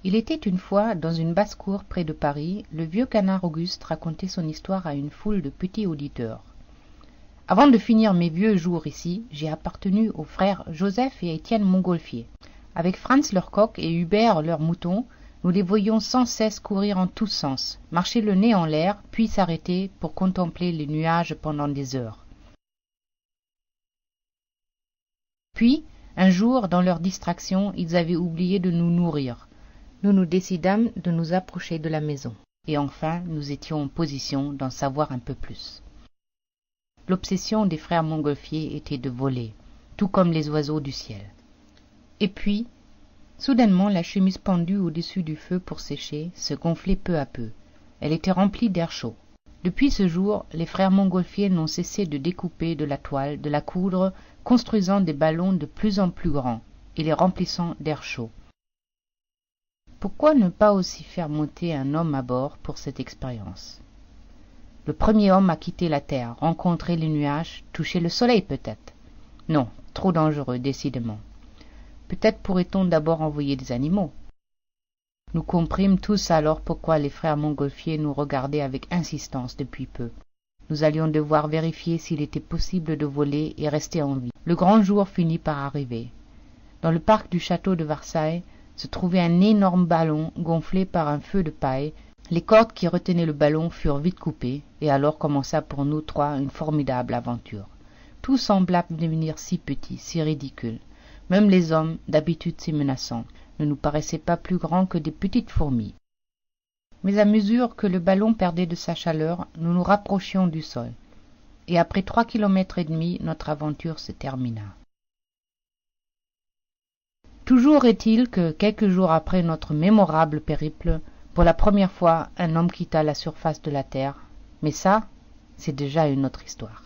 Il était une fois, dans une basse-cour près de Paris, le vieux canard Auguste racontait son histoire à une foule de petits auditeurs. Avant de finir mes vieux jours ici, j'ai appartenu aux frères Joseph et Étienne Montgolfier. Avec Franz leur coq et Hubert leur mouton, nous les voyions sans cesse courir en tous sens, marcher le nez en l'air, puis s'arrêter pour contempler les nuages pendant des heures. Puis, un jour, dans leur distraction, ils avaient oublié de nous nourrir. Nous nous décidâmes de nous approcher de la maison, et enfin nous étions en position d'en savoir un peu plus. L'obsession des frères Montgolfier était de voler, tout comme les oiseaux du ciel. Et puis, soudainement, la chemise pendue au-dessus du feu pour sécher se gonflait peu à peu. Elle était remplie d'air chaud. Depuis ce jour, les frères Montgolfier n'ont cessé de découper de la toile, de la coudre, construisant des ballons de plus en plus grands, et les remplissant d'air chaud. Pourquoi ne pas aussi faire monter un homme à bord pour cette expérience? Le premier homme à quitter la terre, rencontrer les nuages, toucher le soleil peut-être. Non, trop dangereux, décidément. Peut-être pourrait-on d'abord envoyer des animaux. Nous comprîmes tous alors pourquoi les frères Montgolfier nous regardaient avec insistance depuis peu. Nous allions devoir vérifier s'il était possible de voler et rester en vie. Le grand jour finit par arriver. Dans le parc du château de Versailles se trouvait un énorme ballon gonflé par un feu de paille. Les cordes qui retenaient le ballon furent vite coupées, et alors commença pour nous trois une formidable aventure. Tout sembla devenir si petit, si ridicule. Même les hommes, d'habitude si menaçants, ne nous paraissaient pas plus grands que des petites fourmis. Mais à mesure que le ballon perdait de sa chaleur, nous nous rapprochions du sol, et après 3,5 kilomètres, notre aventure se termina. Toujours est-il que, quelques jours après notre mémorable périple, pour la première fois, un homme quitta la surface de la terre. Mais ça, c'est déjà une autre histoire.